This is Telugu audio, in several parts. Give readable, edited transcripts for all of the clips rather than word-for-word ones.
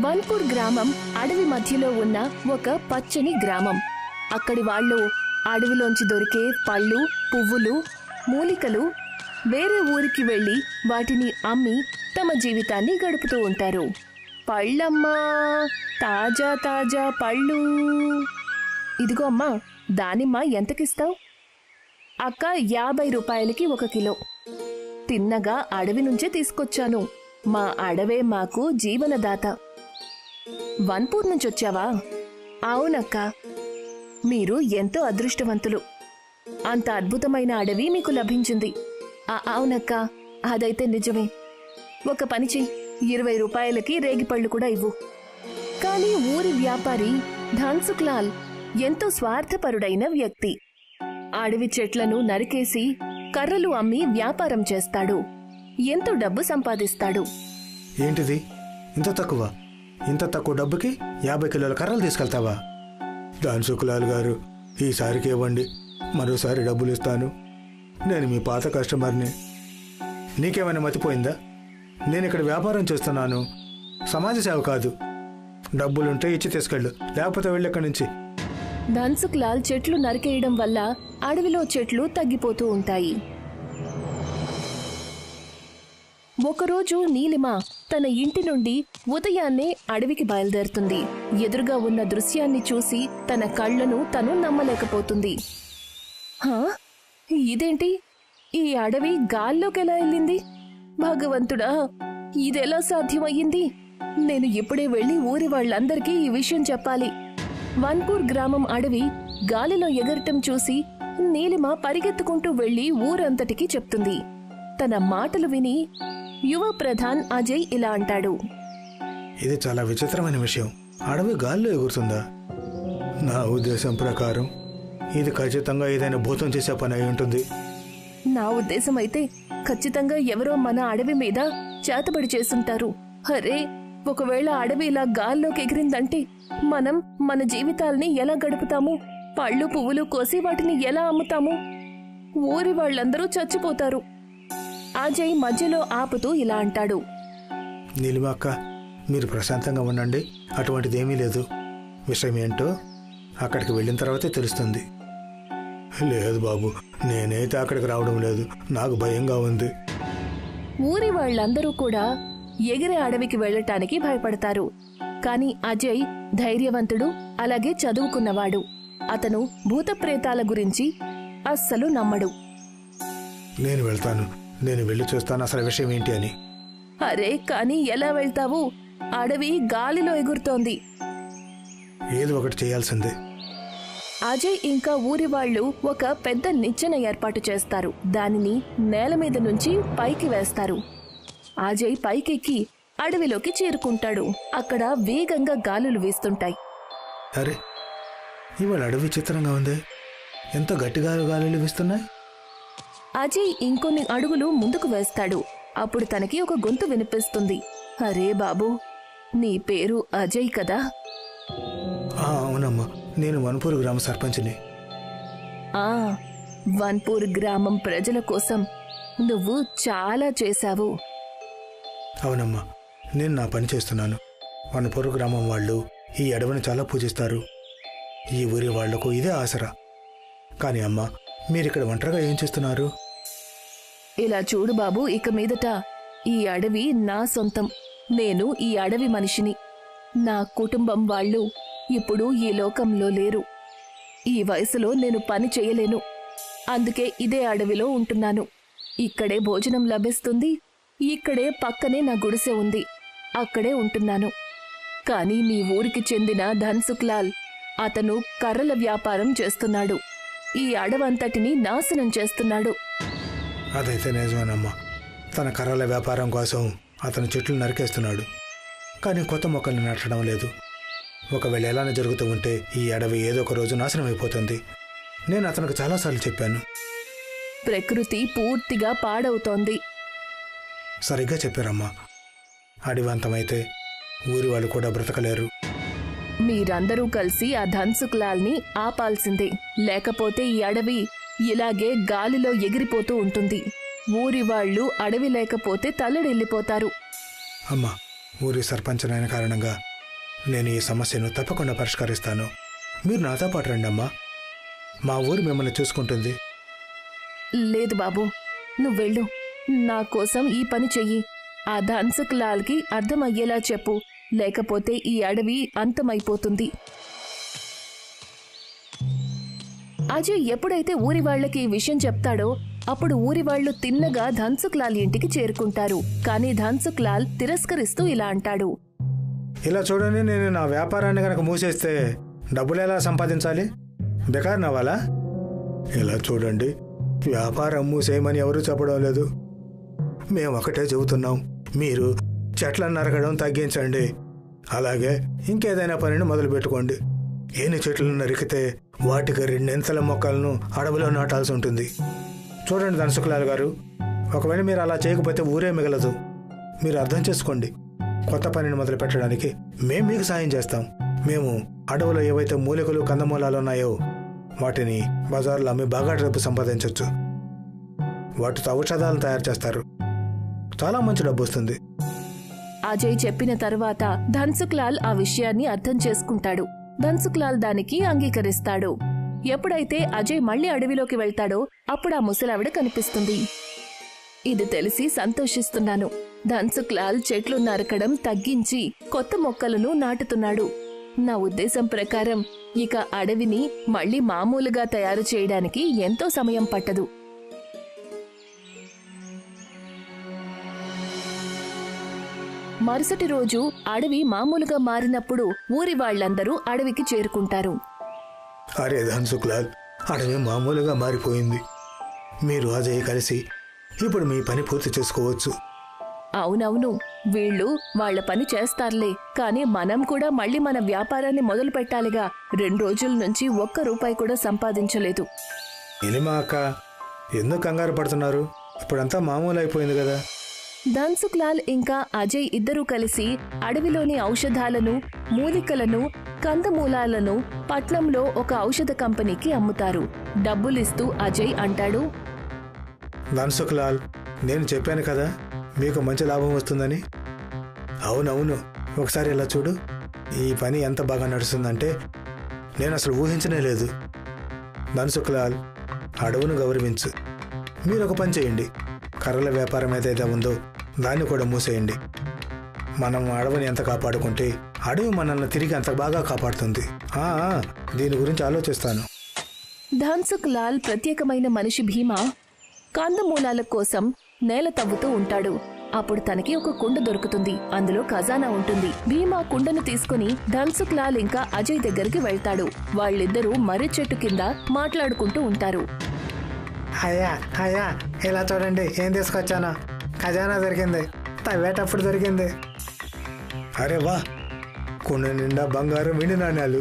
వన్పూర్ గ్రామం అడవి మధ్యలో ఉన్న ఒక పచ్చని గ్రామం. అక్కడి వాళ్ళు అడవిలోంచి దొరికే పళ్ళు, పువ్వులు, మూలికలు వేరే ఊరికి వెళ్లి వాటిని అమ్మి తమ జీవితాన్ని గడుపుతూ ఉంటారు. పళ్ళమ్మా, తాజా తాజా పళ్ళు. ఇదిగో అమ్మా, దానిమ్మ ఎంతకిస్తావు? అక్క, 50 రూపాయలకి 1 కిలో. తిన్నగా అడవి నుంచే తీసుకొచ్చాను. మా అడవే మాకు జీవనదాత. వన్పూర్ నుంచొచ్చావా? అవునక్క. మీరు ఎంతో అదృష్టవంతులు. అంత అద్భుతమైన అడవి మీకు లభించింది. అవునక్క, అదైతే నిజమే. ఒక పని చెయ్యి, 20 రూపాయలకి రేగిపళ్ళు కూడా ఇవ్వు. కాని ఊరి వ్యాపారి ధన్సుఖ్లాల్ ఎంతో స్వార్థపరుడైన వ్యక్తి. అడవి చెట్లను నరికేసి కర్రలు అమ్మి వ్యాపారం చేస్తాడు. ఎంతో డబ్బు సంపాదిస్తాడు. ఏంటిది, ఇంత తక్కువ డబ్బుకి 50 కిలోల కర్రలు తీసుకెళ్తావా? ధన్సుఖ్లాల్ గారు, ఈసారికి ఇవ్వండి, మరోసారి డబ్బులు ఇస్తాను. నేను మీ పాత కస్టమర్ని. నీకేమైనా మతిపోయిందా? నేను ఇక్కడ వ్యాపారం చేస్తున్నాను, సమాజ సేవ కాదు. డబ్బులుంటే ఇచ్చి తీసుకెళ్ళు, లేకపోతే వెళ్ళి ఇక్కడి నుంచి. ధన్సుఖ్లాల్ చెట్లు నరికేయడం వల్ల అడవిలో చెట్లు తగ్గిపోతూ ఉంటాయి. ఒకరోజు నీలిమ తన ఇంటి నుండి ఉదయాన్నే అడవికి బయలుదేరుతుంది. ఎదురుగా ఉన్న దృశ్యాన్ని చూసి తన కళ్లను తను నమ్మలేకపోతుంది. ఇదేంటి, ఈ అడవి గాల్లోకెలా వెళ్ళింది? భగవంతుడా, ఇదెలా సాధ్యమయ్యింది? నేను ఇప్పుడే వెళ్లి ఊరి వాళ్ళందరికీ ఈ విషయం చెప్పాలి. వన్పూర్ గ్రామం అడవి గాలిలో ఎగరటం చూసి నీలిమ పరిగెత్తుకుంటూ వెళ్లి ఊరంతటికీ చెప్తుంది. తన మాటలు విని యువ ప్రధాన్ అజయ్ ఇలా అంటాడు. ఇది చాలా విచిత్రమైన విషయం. అడవి గాల్లో ఎగురుతుందా? నా ఉద్దేశం ప్రకారం ఇది ఖచ్చితంగా ఏదైనా భూతం చేసే పని అయి ఉంటుంది. నా ఉద్దేశం అయితే ఖచ్చితంగా ఎవరో మన అడవి మీద చేతబడి చేసుంటారు. అరే, ఒకవేళ అడవి ఇలా గాల్లోకి ఎగిరిందంటే మనం మన జీవితాల్ని ఎలా గడుపుతాము? పళ్ళు పువ్వులు కోసి వాటిని ఎలా అమ్ముతాము? ఊరి వాళ్ళందరూ చచ్చిపోతారు. అజయ్ మధ్యలో ఆపుతూ ఇలా అంటాడు. నీలిమ అక్క, మీరు ప్రశాంతంగా ఉండండి, అటువంటిదేమీ లేదు. విషయం ఏంటో అక్కడికి వెళ్ళిన తర్వాతే తెలుస్తుంది. లేదు బాబు, నేనైతే అక్కడికి రావడం లేదు, నాకు భయంగా ఉంది. ఊరి వాళ్ళందరూ కూడా ఎగిరే అడవికి వెళ్లటానికి భయపడతారు. కాని అజయ్ ధైర్యవంతుడు, అలాగే చదువుకున్నవాడు. అతను భూతప్రేతాల గురించి అస్సలు నమ్మడు. నేను వెళ్తాను, నేను వెళ్ళి చూస్తాను అసలు విషయం ఏంటి అని. అరే, కానీ ఎలా వెళ్తావు? అడవి గాలిలో ఎగురుతోంది. ఏదో ఒకటి చేయాల్సిందే. అజయ్ ఇంకా ఊరి వాళ్ళు ఒక పెద్ద నిచ్చెన ఏర్పాటు చేస్తారు. దానిని నేల మీద నుంచి పైకి వేస్తారు. అజయ్ పైకెక్కి అడవిలోకి చేరుకుంటాడు. అక్కడ వేగంగా గాలులు వీస్తుంటాయి. అరే, ఇవాళ అడవి చిత్రంగా ఉంది. ఎంత గట్టిగా గాలులు వీస్తున్నాయి. అజయ్ ఇంకొన్ని అడుగులు ముందుకు వేస్తాడు. అప్పుడు తనకి ఒక గొంతు వినిపిస్తుంది. అరే బాబూ, నీ పేరు అజయ్ కదా? అవునమ్మా, నేను వన్పూర్ గ్రామ సర్పంచ్ని. వన్పూర్ గ్రామం ప్రజల కోసం నువ్వు చాలా చేశావు. అవునమ్మా, నేను నా పని చేస్తున్నాను. వన్పూర్ గ్రామం వాళ్ళు ఈ అడవిని చాలా పూజిస్తారు. ఈ ఊరి వాళ్లకు ఇదే ఆసరా. కానీ అమ్మా, మీరిక్కడ ఒంటరిగా ఏం చేస్తున్నారు? ఇలా చూడు బాబు, ఇక మీదట ఈ అడవి నా సొంతం. నేను ఈ అడవి మనిషిని. నా కుటుంబం వాళ్ళు ఇప్పుడు ఈ లోకంలో లేరు. ఈ వయసులో నేను పని చేయలేను. అందుకే ఇదే అడవిలో ఉంటున్నాను. ఇక్కడే భోజనం లభిస్తుంది. ఇక్కడే పక్కనే నా గుడిసె ఉంది. అక్కడే ఉంటున్నాను. కానీ మీ ఊరికి చెందిన ధన్సుఖ్లాల్, అతను కర్రల వ్యాపారం చేస్తున్నాడు. ఈ అడవంతటిని నాశనం చేస్తున్నాడు. అదైతే నిజమేనమ్మా. తన కర్రల వ్యాపారం కోసం అతను చెట్లు నరికేస్తున్నాడు, కానీ కొత్త మొక్కల్ని నాటడం లేదు. ఒకవేళ ఎలానే జరుగుతూ ఉంటే ఈ అడవి ఏదో ఒక రోజు నాశనం అయిపోతుంది. నేను అతనికి చాలాసార్లు చెప్పాను. ప్రకృతి పూర్తిగా పాడవుతోంది. సరిగ్గా చెప్పారమ్మా. అడవి అంతమైతే ఊరి వాళ్ళు కూడా బ్రతకలేరు. మీరందరూ కలిసి ఆ ధన్సుఖ్లాల్ని ఆపాల్సిందే. లేకపోతే ఈ అడవి ఇలాగే గాలిలో ఎగిరిపోతూ ఉంటుంది. ఊరి వాళ్ళు అడవి లేకపోతే తల్లడిల్లిపోతారు. అమ్మా, ఊరి సర్పంచ్ అయిన కారణంగా నేను ఈ సమస్యను తప్పకుండా పరిష్కరిస్తాను. మీరు నాతో పాటు రండి అమ్మా. మా ఊరు మిమ్మల్ని చూసుకుంటుంది. లేదు బాబు, నువ్వెళ్ళు. నా కోసం ఈ పని చెయ్యి. ఆ ధన్సుక్ లాల్కి అర్థమయ్యేలా చెప్పు, లేకపోతే ఈ అడవి అంతమైపోతుంది. అజయ్ ఎప్పుడైతే ఊరి వాళ్లకి ఈ విషయం చెప్తాడో అప్పుడు ఊరి వాళ్లు తిన్నగా ధన్సుక్ లాల్ ఇంటికి చేరుకుంటారు. కానీ ధన్సుక్ లాల్ తిరస్కరిస్తూ ఇలా అంటాడు, ఇలా చూడండి, నేను నా వ్యాపారాన్ని కనుక మూసేస్తే డబ్బులు ఎలా సంపాదించాలి? బెకార్ నవ్వాలా? ఇలా చూడండి, వ్యాపారం మూసేయమని ఎవరూ చెప్పడం లేదు. మేము ఒకటే చెబుతున్నాం, మీరు చెట్లను నరకడం తగ్గించండి. అలాగే ఇంకేదైనా పనిని మొదలు పెట్టుకోండి. ఎన్ని చెట్లను నరికితే వాటికి 2 మొక్కలను అడవిలో నాటాల్సి ఉంటుంది. చూడండి ధన్సుక్ లాల్ గారు, ఒకవేళ మీరు అలా చేయకపోతే ఊరే మిగలదు. మీరు అర్థం చేసుకోండి. కొత్త పనిని మొదలు పెట్టడానికి మేము మీకు సాయం చేస్తాం. మేము అడవులో ఏవైతే మూలికలు కందమూలాలు ఉన్నాయో వాటిని బజార్లో అమ్మి బాగా డబ్బు సంపాదించవచ్చు. వాటితో ఔషధాలను తయారు చేస్తారు. చాలా మంచి డబ్బు వస్తుంది. అజయ్ చెప్పిన తరువాత ధన్సుక్ లాల్ ఆ విషయాన్ని అర్థం చేసుకుంటాడు. ధన్సుక్ లాల్ దానికి అంగీకరిస్తాడు. ఎప్పుడైతే అజయ్ మళ్లీ అడవిలోకి వెళ్తాడో అప్పుడు ఆ ముసలావిడ కనిపిస్తుంది. ఇది తెలిసి సంతోషిస్తున్నాను. ధన్సుక్ లాల్ చెట్లు నరకడం తగ్గించి కొత్త మొక్కలను నాటుతున్నాడు. నా ఉద్దేశం ప్రకారం ఇక అడవిని మళ్లీ మామూలుగా తయారు చేయడానికి ఎంతో సమయం పట్టదు. మరుసటి రోజు అడవి మామూలుగా మారినప్పుడు ఊరి వాళ్లందరూ అడవికి చేరుకుంటారు. అరే ధన్సుక్ లాల్, అడవి మామూలుగా మారిపోయింది. మీరు అజయ్ కలిసి ఇప్పుడు మీ పని పూర్తి చేసుకోవచ్చు. అవునవును, వీళ్ళు వాళ్ల పని చేస్తారులే. కానీ మనం కూడా మళ్ళీ మన వ్యాపారాన్ని మొదలు పెట్టాలిగా. 2 రోజుల నుంచి ₹1 కూడా సంపాదించలేదు. ఇలిమా అక్క, ఎందుకు కంగారు పడుతున్నారు? ఇప్పుడంతా మామూలు అయిపోయింది కదా. ధన్సుక్ లాల్ ఇంకా అజయ్ ఇద్దరూ కలిసి అడవిలోని ఔషధాలను, మూలికలను, కందమూలాలను పట్నంలో ఒక ఔషధ కంపెనీకి అమ్ముతారు. డబ్బులిస్తూ అజయ్ అంటాడు, ధన్సుక్ లాల్, నేను చెప్పాను కదా మీకు మంచి లాభం వస్తుందని. అవునవును, ఒకసారి ఇలా చూడు. ఈ పని ఎంత బాగా నడుస్తుందంటే నేను అసలు ఊహించనే లేదు. ధన్సుక్ లాల్, అడవును గౌరవించు. మీరు ఒక పని చేయండి, కర్రల వ్యాపారం ఏదైతే ఉందో దాన్ని కూడా మూసేయండి. మనం అడవిని ఎంత కాపాడుకుంటే అడవి మనల్ని తిరిగి అంత బాగా కాపాడుతుంది. దీని గురించి ఆలోచిస్తాను. ధన్సుక్ లాల్ ప్రత్యేకమైన మనిషి భీమా కందమూలాల కోసం నేల తవ్వుతూ ఉంటాడు. అప్పుడు తనకి ఒక కుండ దొరుకుతుంది. అందులో ఖజానా ఉంటుంది. భీమా కుండను తీసుకుని ధన్సుక్ లాల్ ఇంకా అజయ్ దగ్గరికి వెళ్తాడు. వాళ్ళిద్దరూ మర్రి చెట్టు కింద మాట్లాడుకుంటూ ఉంటారు. అయ్యా అయ్యా, ఇలా చూడండి, ఏం తీసుకొచ్చాను. ఖజానా దొరికింది, తవ్వేటప్పుడు దొరికింది. అరే వా, కుండ నిండా బంగారం, వెండి నాణ్యాలు.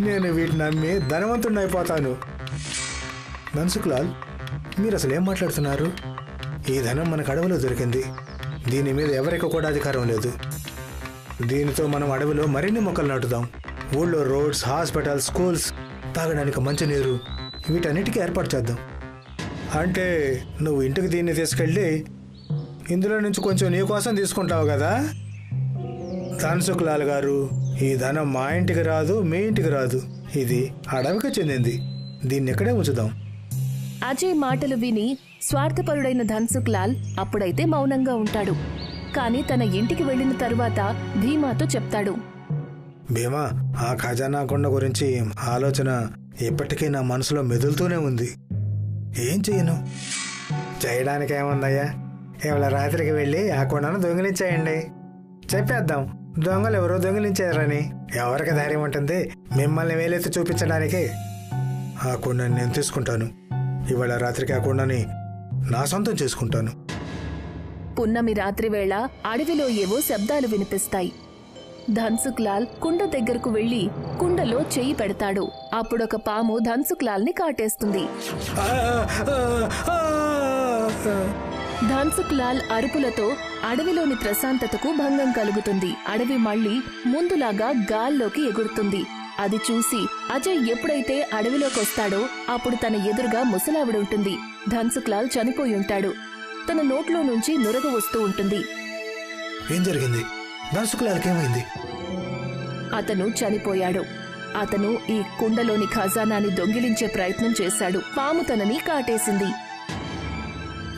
నేను వీటిని నమ్మి ధనవంతుడిని అయిపోతాను. ధన్సుక్ లాల్, మీరు అసలు ఏం మాట్లాడుతున్నారు? ఈ ధనం మనకు అడవిలో దొరికింది. దీని మీద ఎవరికి కూడా అధికారం లేదు. దీనితో మనం అడవిలో మరిన్ని మొక్కలు నాటుదాం. ఊళ్ళో రోడ్స్, హాస్పిటల్, స్కూల్స్, తాగడానికి మంచినీరు, వీటన్నిటికీ ఏర్పాటు చేద్దాం. అంటే నువ్వు ఇంటికి దీన్ని తీసుకెళ్ళి ఇందులో నుంచి కొంచెం నీ కోసం తీసుకుంటావు కదా? ధన్సుక్ లాల్ గారు, ఈ ధనం మా ఇంటికి రాదు, మీ ఇంటికి రాదు. ఇది అడవికి చెందింది. దీన్ని ఇక్కడే ఉంచుదాం. అజయ్ మాటలు విని స్వార్థపరుడైన ధన్సుక్ లాల్ అప్పుడైతే మౌనంగా ఉంటాడు. కాని తన ఇంటికి వెళ్లిన తరువాత భీమాతో చెప్తాడు, భీమా, ఆ ఖజానా కొండ గురించి ఆలోచన ఇప్పటికీ నా మనసులో మెదులుతూనే ఉంది. ఏం చేయను? చేయడానికి ఏముందయ్యా, ఇవాళ రాత్రికి వెళ్ళి ఆ కొండను దొంగిలించేయండి. చెప్పేద్దాం దొంగలు ఎవరో దొంగిలించారని. ఎవరికి ధైర్యం ఉంటుంది మిమ్మల్ని వేలెత్తి చూపించడానికి? ఆ కొండని నేను తీసుకుంటాను. ఇవాళ రాత్రికి ఆ కొండని నా సొంతం చేసుకుంటాను. పున్నమి రాత్రి వేళ అడవిలో ఏవో శబ్దాలు వినిపిస్తాయి. ధన్సుక్ లాల్ కుండ దగ్గరకు వెళ్లి కుండలో చెయ్యి పెడతాడు. అప్పుడొక పాము ధన్సుక్ లాల్ ని కాటేస్తుంది. ధన్సుక్ లాల్ అరుపులతో అడవిలోని ప్రశాంతతకు భంగం కలుగుతుంది. అడవి మళ్లీ ముందులాగా గాల్లోకి ఎగురుతుంది. అది చూసి అజయ్ ఎప్పుడైతే అడవిలోకొస్తాడో అప్పుడు తన ఎదురుగా ముసలావిడుంటుంది. ధన్సుక్ లాల్ చనిపోయి ఉంటాడు. తన నోట్లో నుంచి నురగ వస్తూ ఉంటుంది. ఏం జరిగింది? ధనుసుకులాల్కి ఏమైంది? అతను చనిపోయాడు. అతను ఈ కుండలోని ఖజానాని దొంగిలించే ప్రయత్నం చేశాడు. పాము తనని కాటేసింది.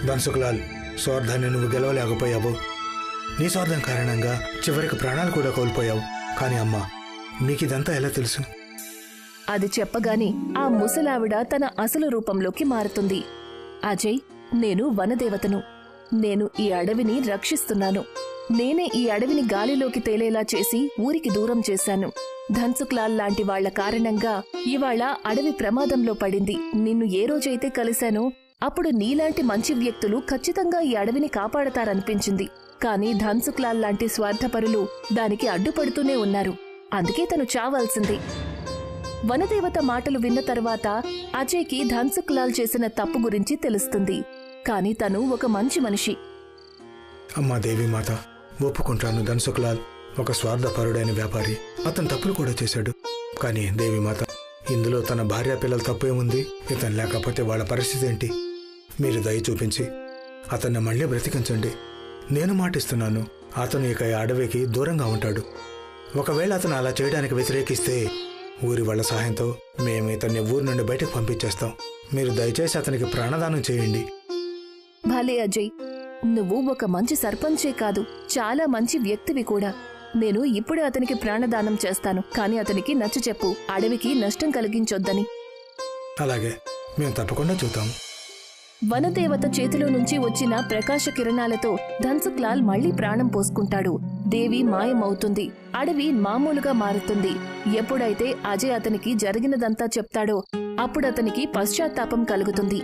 ధనుసుకులాల్, స్వార్థాన్ని నువ్వు గెలవలేకపోయావు. నీ స్వార్థం కారణంగా చివరికి ప్రాణాలు కూడా కోల్పోయావు. కానీ అమ్మా, మీకిదంతా ఎలా తెలుసు? అది చెప్పగానే ఆ ముసలావిడ తన అసలు రూపంలోకి మారుతుంది. అజయ్, నేను వనదేవతను. నేను ఈ అడవిని రక్షిస్తున్నాను. నేనే ఈ అడవిని గాలిలోకి తేలేలా చేసి ఊరికి దూరం చేశాను. ధన్సుక్లాల్ లాంటి వాళ్ల కారణంగా ఇవాళ అడవి ప్రమాదంలో పడింది. నిన్ను ఏ రోజైతే కలిశానో అప్పుడు నీలాంటి మంచి వ్యక్తులు ఖచ్చితంగా ఈ అడవిని కాపాడతారనిపించింది. కానీ ధన్సుక్లాల్ లాంటి స్వార్థపరులు దానికి అడ్డుపడుతూనే ఉన్నారు. అందుకే తను చావాల్సింది. వనదేవత మాటలు విన్న తర్వాత అజయ్కి ధన్సుక్లాల్ చేసిన తప్పు గురించి తెలుస్తుంది. కాని తను ఒక మంచి మనిషి. అమ్మా దేవీమాత, ఒప్పుకుంటాను, ధనుసుకులాల్ ఒక స్వార్థపరుడైన వ్యాపారి. అతను తప్పులు కూడా చేశాడు. కానీ దేవీమాత, ఇందులో తన భార్య పిల్లల తప్పేముంది? ఇతను లేకపోతే వాళ్ళ పరిస్థితి ఏంటి? మీరు దయ చూపించి అతన్ని మళ్ళీ బ్రతికించండి. నేను మాటిస్తున్నాను, అతను ఇక ఈ అడవికి దూరంగా ఉంటాడు. ఒకవేళ అతను అలా చేయడానికి వ్యతిరేకిస్తే ఊరి వాళ్ళ సహాయంతో మేము ఇతన్ని ఊరి నుండి బయటకు పంపించేస్తాం. మీరు దయచేసి అతనికి ప్రాణదానం చేయండి. భలే అజయ్, నువ్వు ఒక మంచి సర్పంచే కాదు, చాలా మంచి వ్యక్తివి కూడా. నేను ఇప్పుడే అతనికి ప్రాణదానం చేస్తాను. కాని అతనికి నచ్చచెప్పు, అడవికి నష్టం కలిగించొద్దని. అలాగే, మేము తప్పకుండా చూద్దాం. వనదేవత చేతిలో నుంచి వచ్చిన ప్రకాశ కిరణాలతో ధన్సుక్లాల్ మళ్లీ ప్రాణం పోసుకుంటాడు. దేవి మాయమవుతుంది. అడవి మామూలుగా మారుతుంది. ఎప్పుడైతే అజయ్ అతనికి జరిగినదంతా చెప్తాడో అప్పుడతనికి పశ్చాత్తాపం కలుగుతుంది.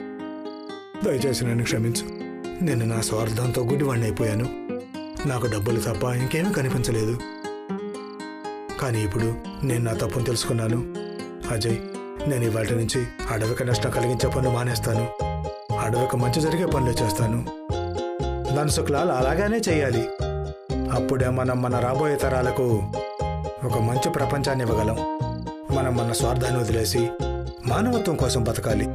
దయచేసి నన్ను క్షమించు. నేను నా స్వార్థంతో గుడ్డివాణ్ణి అయిపోయాను. నాకు డబ్బులు తప్ప ఇంకేమీ కనిపించలేదు. కానీ ఇప్పుడు నేను నా తప్పును తెలుసుకున్నాను. అజయ్, నేను ఇవాటి నుంచి అడవికి నష్టం కలిగించే పనులు మానేస్తాను. అడవికి మంచి జరిగే పనులు చేస్తాను. ధన్సుక్లాల్ అలాగానే చెయ్యాలి. అప్పుడే మనం మన రాబోయే తరాలకు ఒక మంచి ప్రపంచాన్ని ఇవ్వగలం. మనం మన స్వార్థాన్ని వదిలేసి మానవత్వం కోసం బతకాలి.